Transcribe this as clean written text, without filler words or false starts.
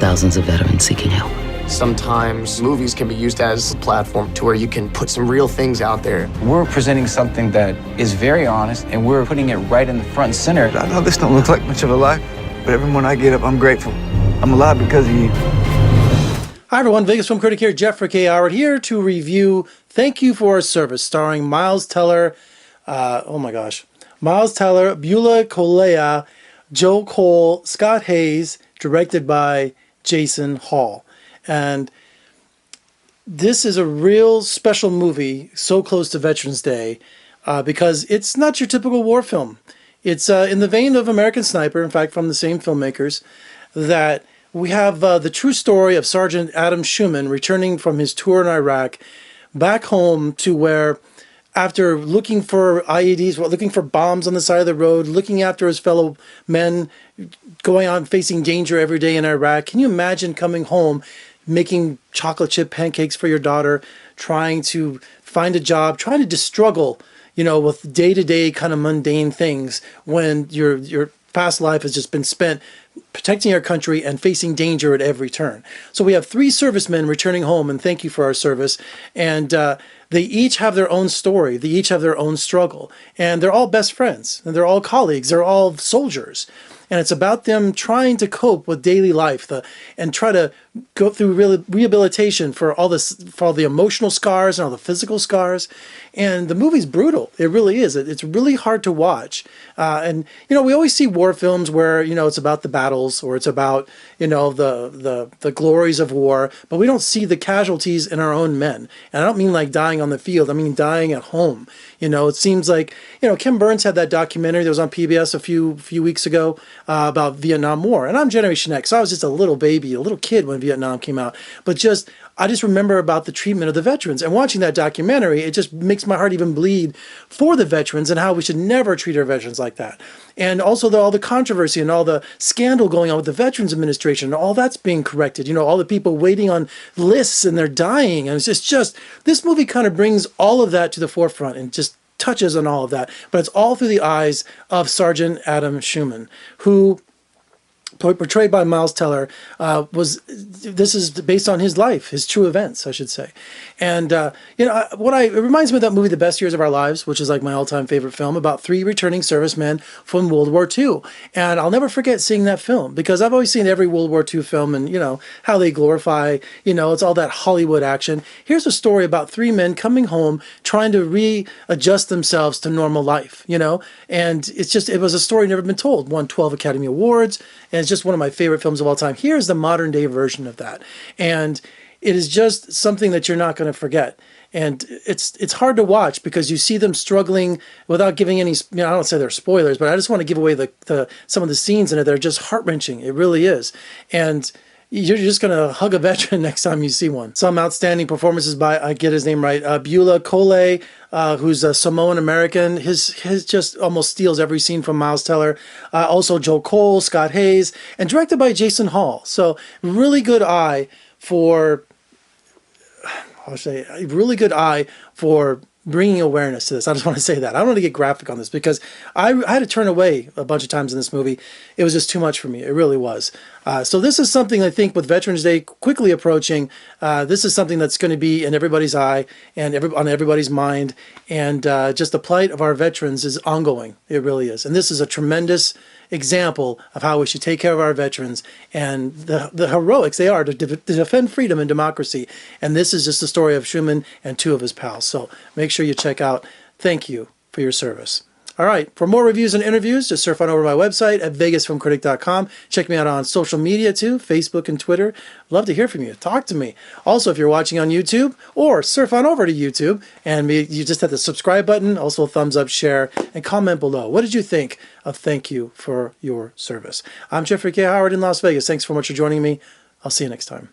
thousands of veterans seeking help. Sometimes movies can be used as a platform to where you can put some real things out there. We're presenting something that is very honest, and we're putting it right in the front and center. I know this don't look like much of a life, but every morning I get up, I'm grateful. I'm alive because of you. Hi everyone, Vegas Film Critic here, Jeffrey K. Howard here to review Thank You for Our Service, starring Miles Teller, Miles Teller, Beulah Colea, Joe Cole, Scott Hayes, directed by Jason Hall. And this is a real special movie, so close to Veterans Day, because it's not your typical war film. It's in the vein of American Sniper, in fact, from the same filmmakers, that we have the true story of Sergeant Adam Schumann returning from his tour in Iraq back home to where, after looking for IEDs, looking for bombs on the side of the road, looking after his fellow men, going out and facing danger every day in Iraq. Can you imagine coming home, making chocolate chip pancakes for your daughter, trying to find a job, trying to just struggle, you know, with day-to-day kind of mundane things when your past life has just been spent protecting our country and facing danger at every turn. So we have 3 servicemen returning home, and thank you for our service. And they each have their own story. They each have their own struggle. And they're all best friends. And they're all colleagues. They're all soldiers. And it's about them trying to cope with daily life and try to go through rehabilitation for all the emotional scars and all the physical scars. And the movie's brutal. It really is. It's really hard to watch. And, you know, we always see war films where, you know, it's about the battles or it's about, you know, the glories of war, but we don't see the casualties in our own men. And I don't mean like dying on the field. I mean dying at home. You know, it seems like, you know, Kim Burns had that documentary that was on PBS a few weeks ago about Vietnam War. And I'm Generation X, so I was just a little baby, a little kid when Vietnam came out. But I just remember about the treatment of the veterans. And watching that documentary, it just makes my heart even bleed for the veterans and how we should never treat our veterans like that. And also all the controversy and all the scandal going on with the Veterans Administration, all that's being corrected. You know, all the people waiting on lists and they're dying. And it's just this movie kind of brings all of that to the forefront and just touches on all of that. But it's all through the eyes of Sergeant Adam Schumann, who, portrayed by Miles Teller, this is based on his life, his true events, I should say. And, you know, it reminds me of that movie, The Best Years of Our Lives, which is like my all-time favorite film, about 3 returning servicemen from World War II. And I'll never forget seeing that film because I've always seen every World War II film and, you know, how they glorify, you know, it's all that Hollywood action. Here's a story about 3 men coming home, trying to readjust themselves to normal life, you know? And it was a story never been told. Won 12 Academy Awards, and it's just one of my favorite films of all time. Here's the modern day version of that. And it is just something that you're not going to forget. And it's hard to watch because you see them struggling without giving any, you know, I don't say they're spoilers, but I just want to give away some of the scenes in it. They're just heart-wrenching. It really is. And you're just going to hug a veteran next time you see one. Some outstanding performances by, I get his name right, Beulah Cole, who's a Samoan American. His just almost steals every scene from Miles Teller. Also Joe Cole, Scott Hayes, and directed by Jason Hall. So really good eye for, a really good eye for bringing awareness to this. I just want to say that. I don't want to get graphic on this because I had to turn away a bunch of times in this movie. It was just too much for me. It really was. So this is something I think with Veterans Day quickly approaching, this is something that's going to be in everybody's eye and on everybody's mind. And just the plight of our veterans is ongoing. It really is. And this is a tremendous example of how we should take care of our veterans and the heroics they are to defend freedom and democracy. And this is just the story of Schumann and 2 of his pals. So make sure you check out Thank You for Your Service. All right, for more reviews and interviews, just surf on over to my website at vegasfilmcritic.com. Check me out on social media too, Facebook and Twitter. Love to hear from you. Talk to me. Also, if you're watching on YouTube, or surf on over to YouTube, and you just hit the subscribe button, also thumbs up, share, and comment below. What did you think of Thank You for Your Service? I'm Jeffrey K. Howard in Las Vegas. Thanks so much for joining me. I'll see you next time.